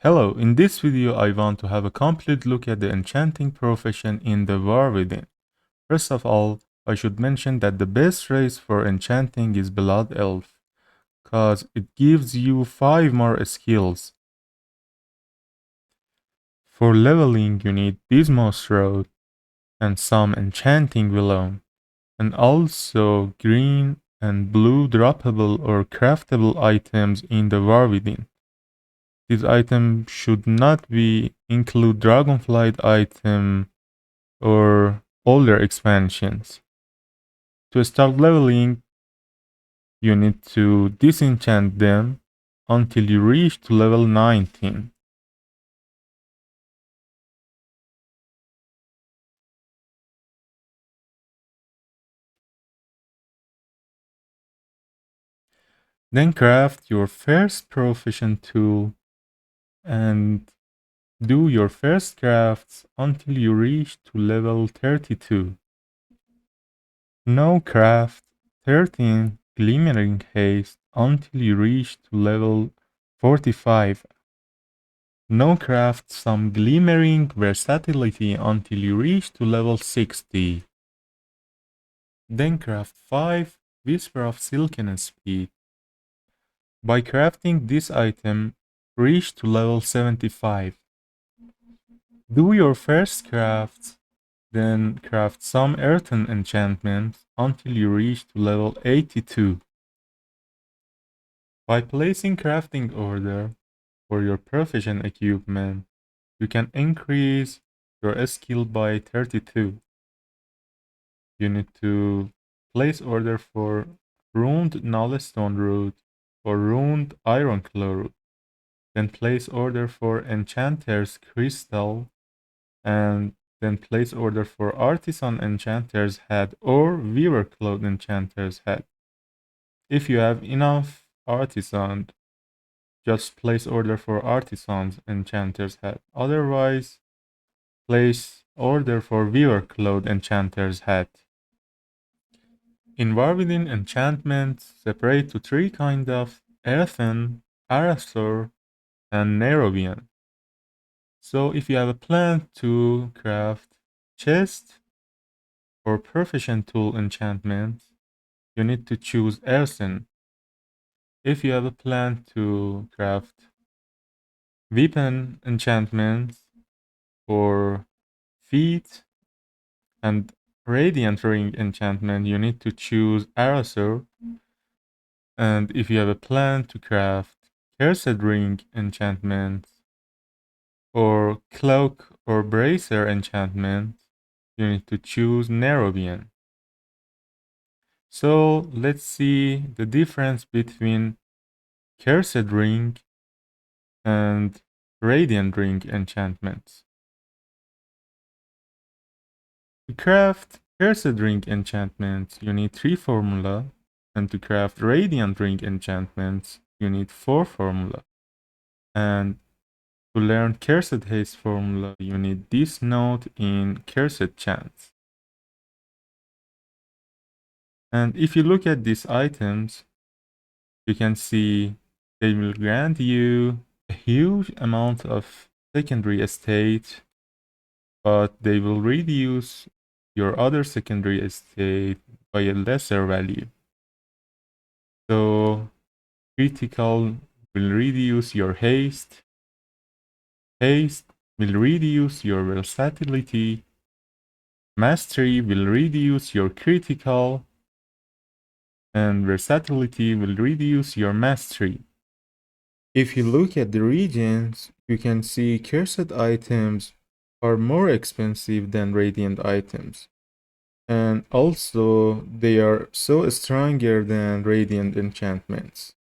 Hello, in this video I want to have a complete look at the enchanting profession in the War Within. First of all, I should mention that the best race for enchanting is Blood Elf, cause it gives you 5 more skills. For leveling you need Bismuth Road and some enchanting willow, and also green and blue droppable or craftable items in the War Within. These items should not be include Dragonflight item or older expansions. To start leveling, you need to disenchant them until you reach to level 19. Then craft your first proficient tool and do your first crafts until you reach to level 32. Now craft 13 glimmering haste until you reach to level 45. Now craft some glimmering versatility until you reach to level 60. Then craft 5 whisper of silken speed. By crafting this item, reach to level 75. Do your first craft, then craft some earthen enchantments until you reach to level 82. By placing crafting order for your proficient equipment, you can increase your skill by 32. You need to place order for runed nullstone root or runed iron claw root. Then place order for enchanter's crystal, and then place order for artisan enchanter's hat or weaver cloth enchanter's hat. If you have enough artisan, just place order for artisan's enchanter's hat. Otherwise, place order for weaver cloth enchanter's hat. In War Within, enchantments separate to 3 kinds of earthen, arathor, and Nerovian. So if you have a plan to craft chest or proficient tool enchantments, you need to choose earthen. If you have a plan to craft weapon enchantments or feet and radiant ring enchantment, you need to choose arathor. And if you have a plan to craft cursed ring enchantments or cloak or bracer enchantment, you need to choose Nerovian. So let's see the difference between cursed ring and radiant ring enchantments. To craft cursed ring enchantments, you need 3 formula, and to craft radiant ring enchantments, you need 4 formula. And to learn Cursed Haste formula, you need this note in Cursed Chants. And if you look at these items, you can see they will grant you a huge amount of secondary estate, but they will reduce your other secondary estate by a lesser value. So critical will reduce your haste. Haste will reduce your versatility. Mastery will reduce your critical, and versatility will reduce your mastery. If you look at the regions, you can see cursed items are more expensive than radiant items. And also, they are so stronger than radiant enchantments.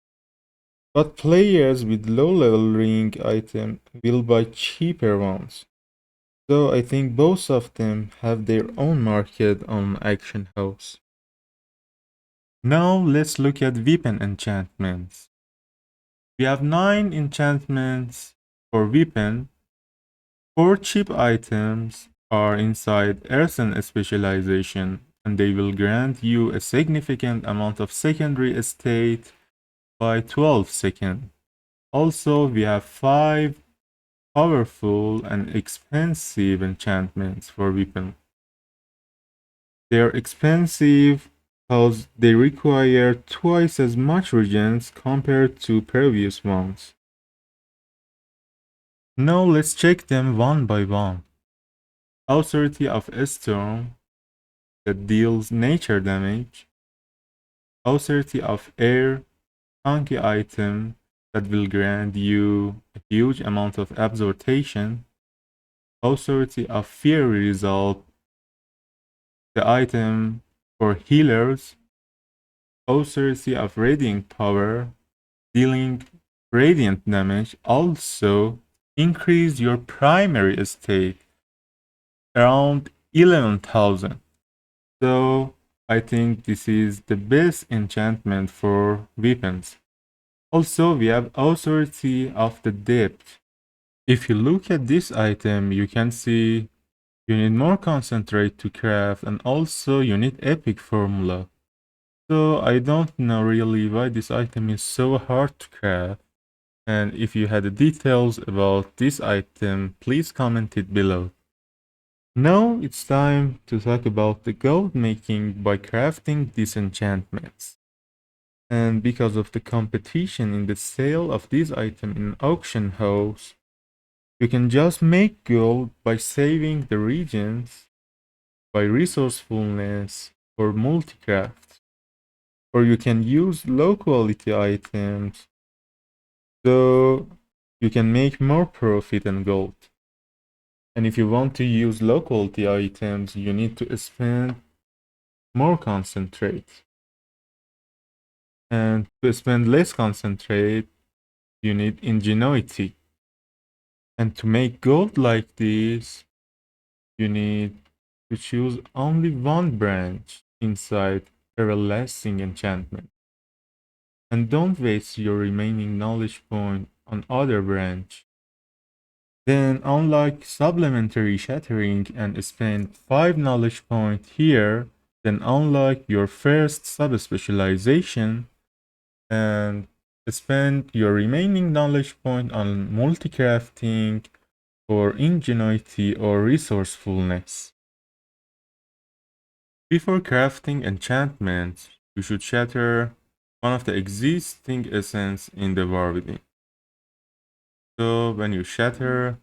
But players with low level ring item will buy cheaper ones. So I think both of them have their own market on Action House. Now let's look at weapon enchantments. We have 9 enchantments for weapon. 4 cheap items are inside earthen specialization, and they will grant you a significant amount of secondary estate by 12 seconds. Also, we have 5 powerful and expensive enchantments for weapons. They are expensive because they require twice as much reagents compared to previous ones. Now let's check them one by one. Authority of Storm that deals nature damage. Authority of Air, chunky item that will grant you a huge amount of absorption. Authority of Fury result, the item for healers. Authority of Radiant Power, dealing radiant damage, also increase your primary estate around 11,000. So I think this is the best enchantment for weapons. Also, we have Authority of the Depth. If you look at this item, you can see you need more concentrate to craft, and also you need epic formula. So I don't know really why this item is so hard to craft. And if you had the details about this item, please comment it below. Now it's time to talk about the gold making by crafting these enchantments. And because of the competition in the sale of this item in auction house, you can just make gold by saving the regions, by resourcefulness, or multicraft. Or you can use low quality items so you can make more profit and gold. And if you want to use low quality items, you need to spend more concentrate. And to spend less concentrate, you need ingenuity. And to make gold like this, you need to choose only one branch inside everlasting enchantment. And don't waste your remaining knowledge point on other branch. Then unlock supplementary shattering and spend 5 knowledge points here. Then unlock your first sub-specialization and spend your remaining knowledge point on multicrafting or ingenuity or resourcefulness. Before crafting enchantments, you should shatter one of the existing essence in the war within. So when you shatter,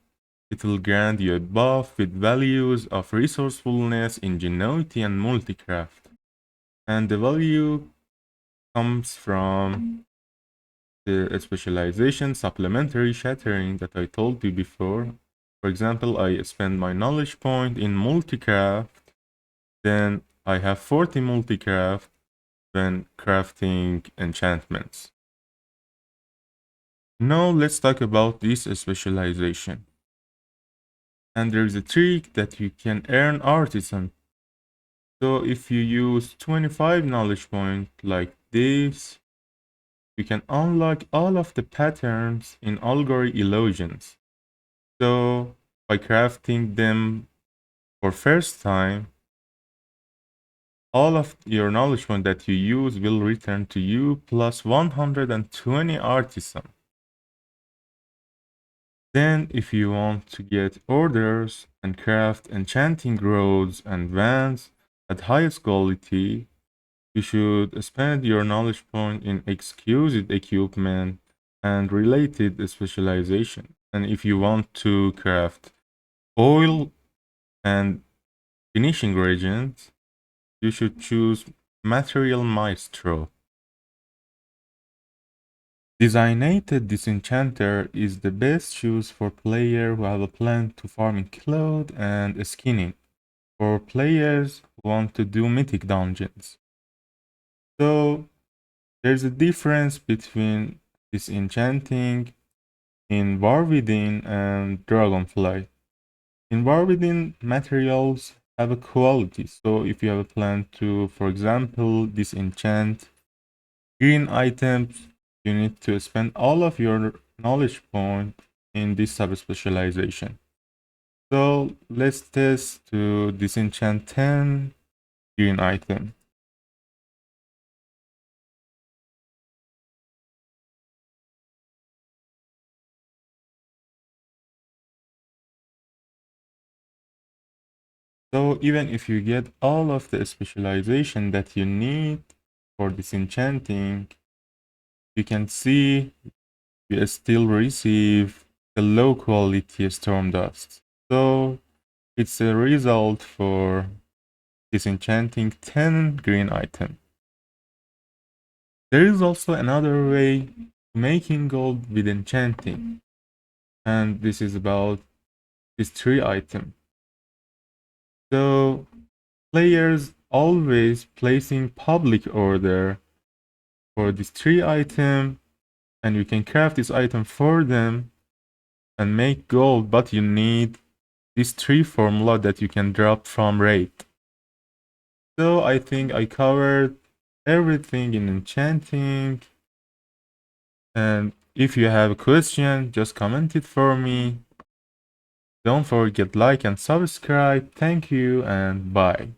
it will grant you a buff with values of resourcefulness, ingenuity, and multicraft. And the value comes from the specialization supplementary shattering that I told you before. For example, I spend my knowledge point in multicraft, then I have 40 multicraft when crafting enchantments. Now let's talk about this specialization. And there is a trick that you can earn artisan. So if you use 25 knowledge points like this, you can unlock all of the patterns in Algory illusions. So by crafting them for first time, all of your knowledge point that you use will return to you plus 120 artisan. Then if you want to get orders and craft enchanting roads and vans at highest quality, you should spend your knowledge point in exquisite equipment and related specialization. And if you want to craft oil and finishing reagents, you should choose Material Maestro. Designated Disenchanter is the best choice for players who have a plan to farming cloth and skinning, for players who want to do mythic dungeons. So there's a difference between disenchanting in War Within and Dragonfly. In War Within, materials have a quality. So if you have a plan to, for example, disenchant green items, you need to spend all of your knowledge point in this sub-specialization. So let's test to disenchant 10 green item. So even if you get all of the specialization that you need for this enchanting, you can see you still receive the low quality storm dust. So it's a result for disenchanting 10 green item. There is also another way making gold with enchanting, and this is about this 3 item. So players always placing public order for this 3 item, and you can craft this item for them and make gold, but you need this 3 formula that you can drop from raid. So I think I covered everything in enchanting, and if you have a question, just comment it for me. Don't forget like and subscribe. Thank you and bye.